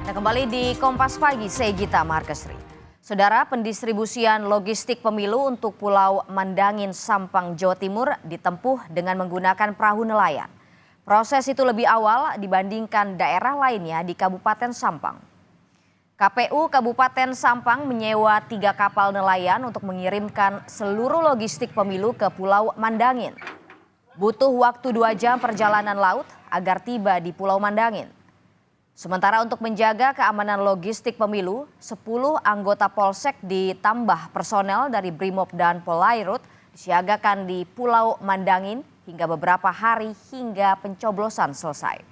Nah, kembali di Kompas Pagi, saya Gita Markesri. Saudara, pendistribusian logistik pemilu untuk Pulau Mandangin, Sampang, Jawa Timur ditempuh dengan menggunakan perahu nelayan. Proses itu lebih awal dibandingkan daerah lainnya di Kabupaten Sampang. KPU Kabupaten Sampang menyewa 3 kapal nelayan untuk mengirimkan seluruh logistik pemilu ke Pulau Mandangin. Butuh waktu 2 jam perjalanan laut agar tiba di Pulau Mandangin. Sementara untuk menjaga keamanan logistik pemilu, 10 anggota Polsek ditambah personel dari Brimob dan Polairut disiagakan di Pulau Mandangin hingga beberapa hari hingga pencoblosan selesai.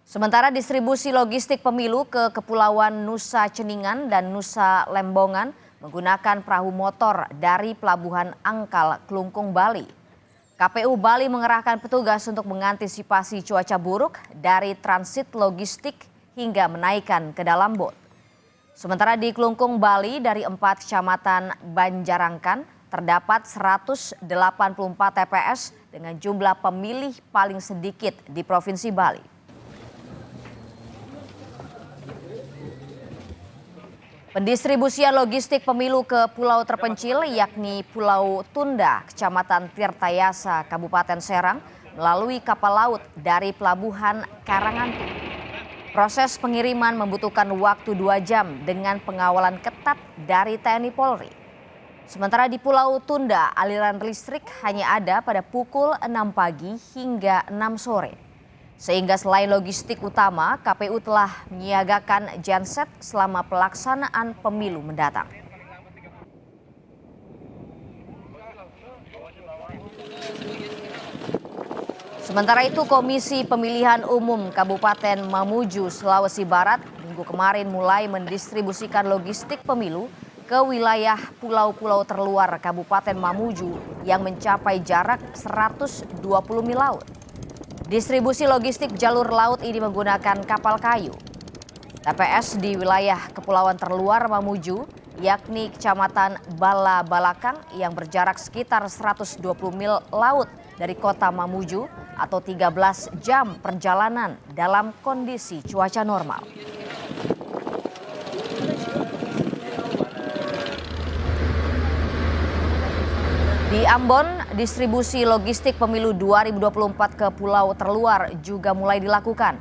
Sementara distribusi logistik pemilu ke Kepulauan Nusa Ceningan dan Nusa Lembongan menggunakan perahu motor dari Pelabuhan Angkal, Klungkung, Bali. KPU Bali mengerahkan petugas untuk mengantisipasi cuaca buruk dari transit logistik hingga menaikkan ke dalam bot. Sementara di Klungkung, Bali dari 4 kecamatan Banjarangkan terdapat 184 TPS dengan jumlah pemilih paling sedikit di Provinsi Bali. Pendistribusian logistik pemilu ke pulau terpencil yakni Pulau Tunda, Kecamatan Tirtayasa, Kabupaten Serang melalui kapal laut dari Pelabuhan Karangantu. Proses pengiriman membutuhkan waktu 2 jam dengan pengawalan ketat dari TNI Polri. Sementara di Pulau Tunda, aliran listrik hanya ada pada pukul 6 pagi hingga 6 sore. Sehingga selain logistik utama, KPU telah menyiagakan genset selama pelaksanaan pemilu mendatang. Sementara itu, Komisi Pemilihan Umum Kabupaten Mamuju, Sulawesi Barat, minggu kemarin mulai mendistribusikan logistik pemilu ke wilayah pulau-pulau terluar Kabupaten Mamuju yang mencapai jarak 120 mil laut. Distribusi logistik jalur laut ini menggunakan kapal kayu. TPS di wilayah kepulauan terluar Mamuju, yakni Kecamatan Bala Balakang yang berjarak sekitar 120 mil laut dari kota Mamuju atau 13 jam perjalanan dalam kondisi cuaca normal. Di Ambon, distribusi logistik pemilu 2024 ke pulau terluar juga mulai dilakukan.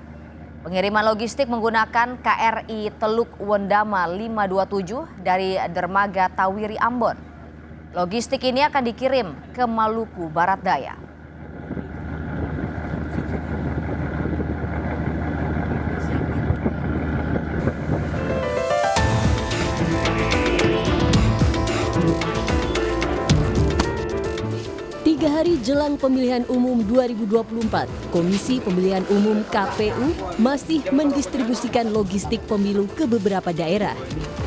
Pengiriman logistik menggunakan KRI Teluk Wondama 527 dari Dermaga Tawiri Ambon. Logistik ini akan dikirim ke Maluku Barat Daya. Hari jelang pemilihan umum 2024, Komisi Pemilihan Umum KPU masih mendistribusikan logistik pemilu ke beberapa daerah.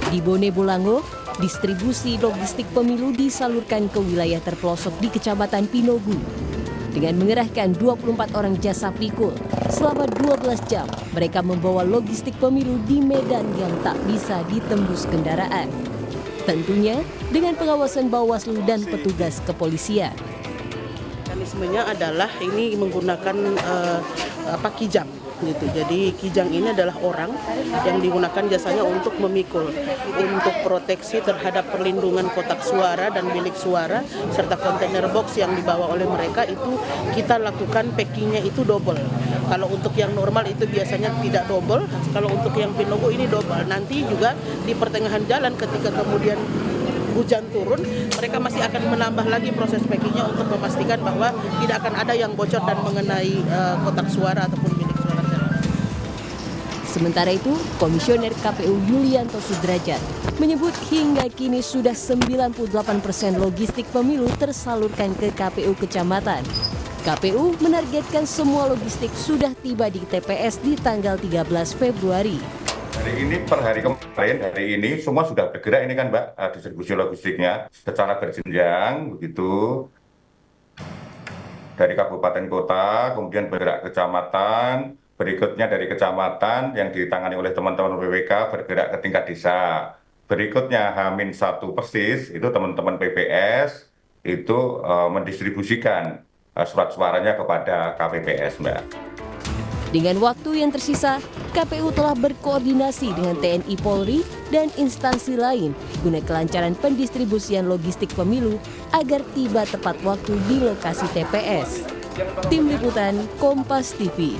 Di Bone Bolango, distribusi logistik pemilu disalurkan ke wilayah terpelosok di Kecamatan Pinogu. Dengan mengerahkan 24 orang jasa pikul, selama 12 jam mereka membawa logistik pemilu di medan yang tak bisa ditembus kendaraan. Tentunya dengan pengawasan Bawaslu dan petugas kepolisian. Mekanismenya adalah ini menggunakan kijang gitu. Jadi kijang ini adalah orang yang digunakan jasanya untuk memikul, untuk proteksi terhadap perlindungan kotak suara dan bilik suara serta kontainer box yang dibawa oleh mereka itu kita lakukan packingnya itu double. Kalau untuk yang normal itu biasanya tidak double, kalau untuk yang Pinogo ini double. Nanti juga di pertengahan jalan ketika kemudian hujan turun, mereka masih akan menambah lagi proses packingnya untuk memastikan bahwa tidak akan ada yang bocor dan mengenai kotak suara ataupun bilik suara. Sementara itu, Komisioner KPU Yulianto Sudrajat menyebut hingga kini sudah 98% logistik pemilu tersalurkan ke KPU kecamatan. KPU menargetkan semua logistik sudah tiba di TPS di tanggal 13 Februari. Hari ini per hari kemarin, hari ini semua sudah bergerak ini kan Mbak, distribusi logistiknya secara berjenjang begitu. Dari kabupaten kota, kemudian bergerak kecamatan, berikutnya dari kecamatan yang ditangani oleh teman-teman PPK bergerak ke tingkat desa. Berikutnya H-1 persis, itu teman-teman PPS itu mendistribusikan surat suaranya kepada KPPS, Mbak. Dengan waktu yang tersisa, KPU telah berkoordinasi dengan TNI Polri dan instansi lain guna kelancaran pendistribusian logistik pemilu agar tiba tepat waktu di lokasi TPS. Tim Liputan Kompas TV.